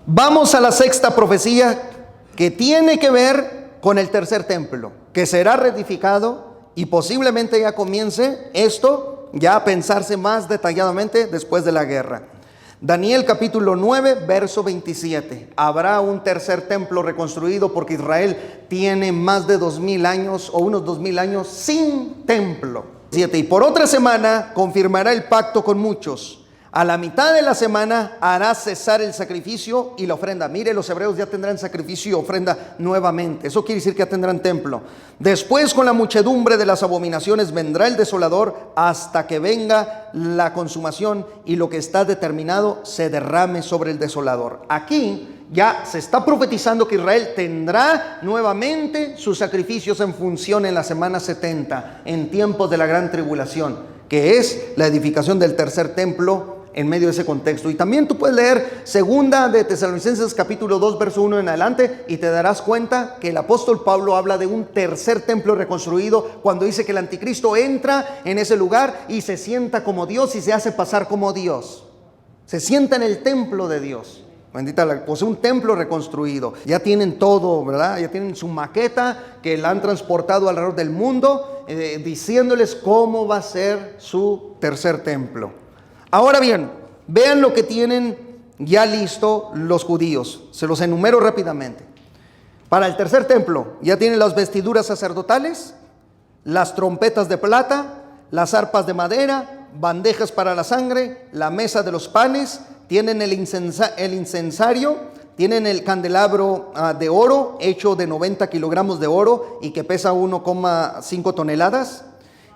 Vamos a la sexta profecía que tiene que ver con el tercer templo, que será reedificado y posiblemente ya comience esto ya a pensarse más detalladamente después de la guerra. Daniel capítulo 9, verso 27. Habrá un tercer templo reconstruido porque Israel tiene más de 2000 años o unos 2000 años sin templo. 7. Y por otra semana confirmará el pacto con muchos. A la mitad de la semana hará cesar el sacrificio y la ofrenda. Mire, los hebreos ya tendrán sacrificio y ofrenda nuevamente. Eso quiere decir que ya tendrán templo. Después, con la muchedumbre de las abominaciones, vendrá el desolador hasta que venga la consumación y lo que está determinado se derrame sobre el desolador. Aquí ya se está profetizando que Israel tendrá nuevamente sus sacrificios en función en la semana 70, en tiempos de la gran tribulación, que es la edificación del tercer templo en medio de ese contexto. Y también tú puedes leer segunda de Tesalonicenses capítulo 2 verso 1 en adelante y te darás cuenta que el apóstol Pablo habla de un tercer templo reconstruido cuando dice que el anticristo entra en ese lugar y se sienta como Dios y se hace pasar como Dios. Se sienta en el templo de Dios. Bendita la, pues un templo reconstruido. Ya tienen todo, ¿verdad? Ya tienen su maqueta que la han transportado alrededor del mundo, diciéndoles cómo va a ser su tercer templo. Ahora bien, vean lo que tienen ya listo los judíos. Se los enumero rápidamente. Para el tercer templo ya tienen las vestiduras sacerdotales, las trompetas de plata, las arpas de madera, bandejas para la sangre, la mesa de los panes, tienen el incensario, tienen el candelabro de oro hecho de 90 kilogramos de oro y que pesa 1,5 toneladas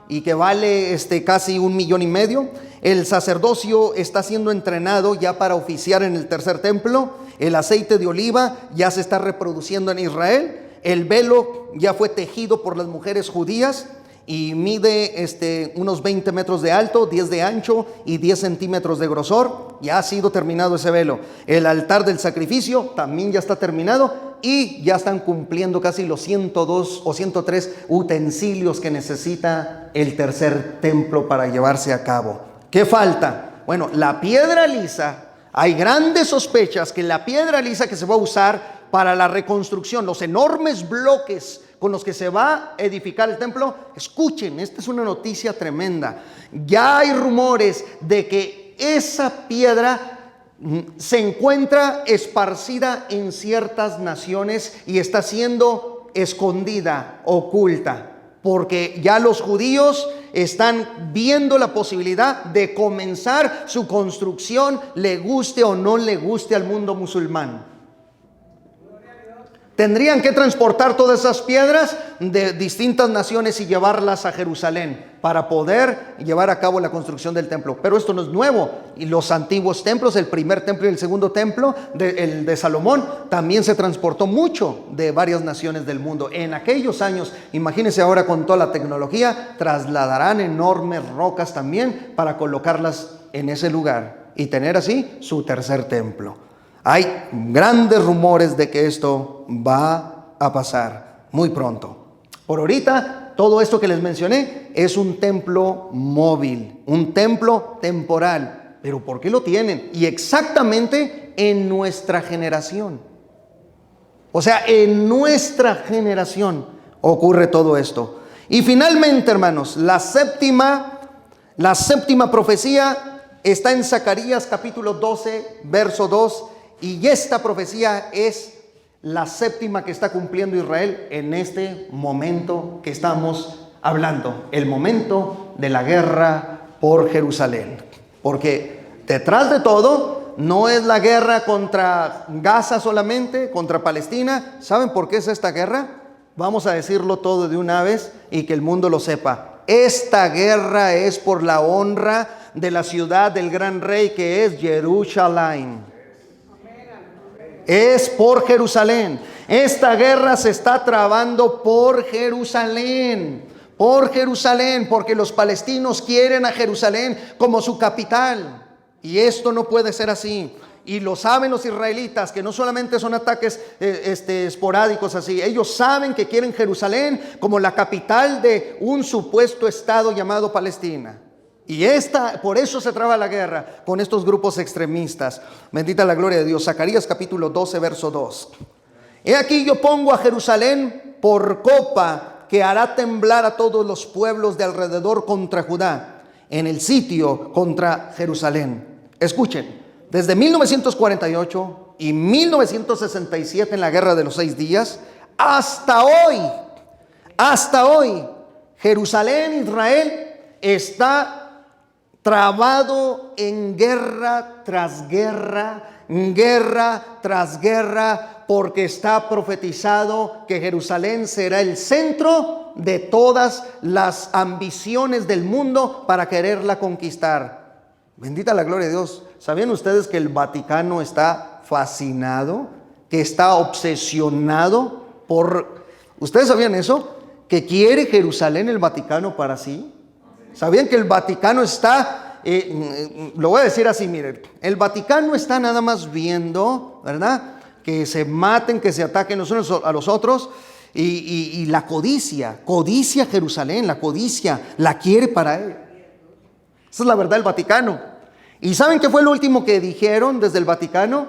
y que vale casi 1,5 millones. El sacerdocio está siendo entrenado ya para oficiar en el tercer templo. El aceite de oliva ya se está reproduciendo en Israel. El velo ya fue tejido por las mujeres judías y mide unos 20 metros de alto, 10 de ancho y 10 centímetros de grosor. Ya ha sido terminado ese velo. El altar del sacrificio también ya está terminado y ya están cumpliendo casi los 102 o 103 utensilios que necesita el tercer templo para llevarse a cabo. ¿Qué falta? Bueno, la piedra lisa. Hay grandes sospechas que la piedra lisa que se va a usar para la reconstrucción, los enormes bloques con los que se va a edificar el templo, escuchen, esta es una noticia tremenda. Ya hay rumores de que esa piedra se encuentra esparcida en ciertas naciones y está siendo escondida, oculta, porque ya los judíos están viendo la posibilidad de comenzar su construcción, le guste o no le guste al mundo musulmán. Tendrían que transportar todas esas piedras de distintas naciones y llevarlas a Jerusalén para poder llevar a cabo la construcción del templo. Pero esto no es nuevo. Y los antiguos templos, el primer templo y el segundo templo, el de Salomón, también se transportó mucho de varias naciones del mundo. En aquellos años, imagínense ahora con toda la tecnología, trasladarán enormes rocas también para colocarlas en ese lugar y tener así su tercer templo. Hay grandes rumores de que esto va a pasar muy pronto. Por ahorita, todo esto que les mencioné es un templo móvil, un templo temporal. ¿Pero por qué lo tienen? Y exactamente en nuestra generación. O sea, en nuestra generación ocurre todo esto. Y finalmente, hermanos, la séptima profecía está en Zacarías capítulo 12, verso 2. Y esta profecía es la séptima que está cumpliendo Israel en este momento que estamos hablando, el momento de la guerra por Jerusalén. Porque detrás de todo no es la guerra contra Gaza solamente, contra Palestina. ¿Saben por qué es esta guerra? Vamos a decirlo todo de una vez y que el mundo lo sepa. Esta guerra es por la honra de la ciudad del gran rey que es Jerusalén. Es por Jerusalén. Esta guerra se está trabando por Jerusalén, porque los palestinos quieren a Jerusalén como su capital. Y esto no puede ser así. Y lo saben los israelitas, que no solamente son ataques esporádicos así. Ellos saben que quieren Jerusalén como la capital de un supuesto estado llamado Palestina. Y por eso se traba la guerra con estos grupos extremistas. Bendita la gloria de Dios. Zacarías capítulo 12, verso 2. He aquí yo pongo a Jerusalén por copa que hará temblar a todos los pueblos de alrededor contra Judá, en el sitio contra Jerusalén. Escuchen, desde 1948 y 1967 en la guerra de los 6 días, hasta hoy, Jerusalén, Israel, está trabado en guerra tras guerra, porque está profetizado que Jerusalén será el centro de todas las ambiciones del mundo para quererla conquistar. Bendita la gloria de Dios. ¿Sabían ustedes que el Vaticano está fascinado, que está obsesionado por... ¿Ustedes sabían eso? ¿Que quiere Jerusalén el Vaticano para sí? ¿Sabían que el Vaticano está, lo voy a decir así, miren, el Vaticano está nada más viendo, ¿verdad?, que se maten, que se ataquen los unos a los otros, y la codicia Jerusalén, la quiere para él. Esa es la verdad del Vaticano. ¿Y saben qué fue lo último que dijeron desde el Vaticano?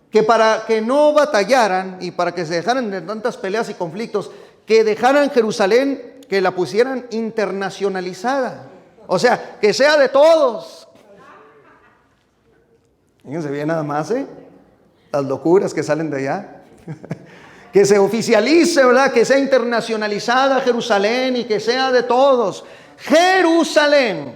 Que para que no batallaran y para que se dejaran de tantas peleas y conflictos, que dejaran Jerusalén, que la pusieran internacionalizada. O sea, que sea de todos. Fíjense bien nada más, las locuras que salen de allá. Que se oficialice, ¿verdad? Que sea internacionalizada Jerusalén y que sea de todos. Jerusalén,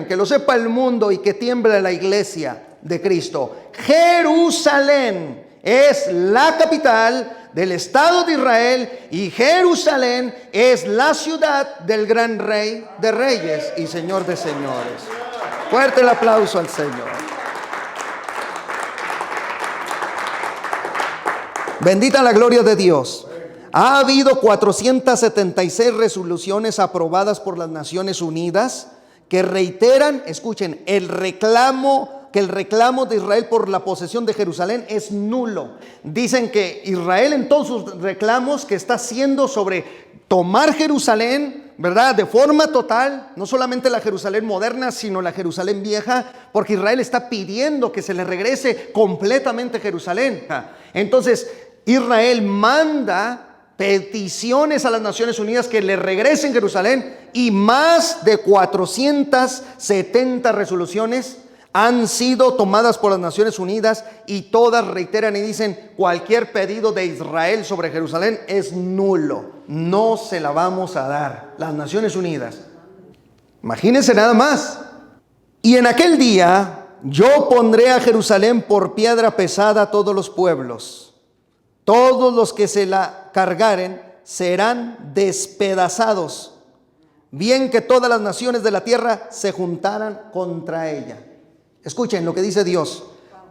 que lo sepa el mundo y que tiemble la iglesia de Cristo. Jerusalén es la capital del Estado de Israel y Jerusalén es la ciudad del gran Rey de Reyes y Señor de Señores. Fuerte el aplauso al Señor. Bendita la gloria de Dios. Ha habido 476 resoluciones aprobadas por las Naciones Unidas que reiteran, escuchen, que el reclamo de Israel por la posesión de Jerusalén es nulo. Dicen que Israel en todos sus reclamos que está haciendo sobre tomar Jerusalén, ¿verdad?, de forma total, no solamente la Jerusalén moderna, sino la Jerusalén vieja, porque Israel está pidiendo que se le regrese completamente Jerusalén. Entonces, Israel manda peticiones a las Naciones Unidas que le regresen Jerusalén, y más de 470 resoluciones han sido tomadas por las Naciones Unidas, y todas reiteran y dicen: cualquier pedido de Israel sobre Jerusalén es nulo, no se la vamos a dar. Las Naciones Unidas, imagínense nada más. Y en aquel día yo pondré a Jerusalén por piedra pesada a todos los pueblos. Todos los que se la cargaren serán despedazados, bien que todas las naciones de la tierra se juntaran contra ella. Escuchen lo que dice Dios: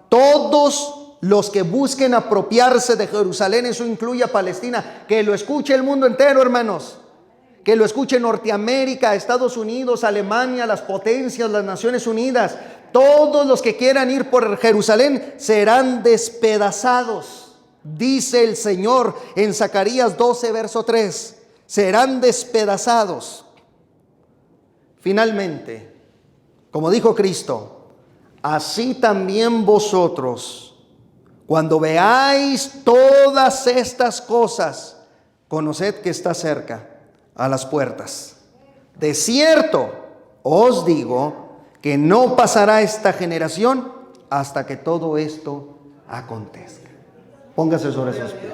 todos los que busquen apropiarse de Jerusalén, eso incluye a Palestina, que lo escuche el mundo entero, hermanos, que lo escuche Norteamérica, Estados Unidos, Alemania, las potencias, las Naciones Unidas. Todos los que quieran ir por Jerusalén serán despedazados. Dice el Señor en Zacarías 12, verso 3, serán despedazados. Finalmente, como dijo Cristo, así también vosotros, cuando veáis todas estas cosas, conoced que está cerca, a las puertas. De cierto os digo que no pasará esta generación hasta que todo esto acontezca. Póngase sobre sus pies.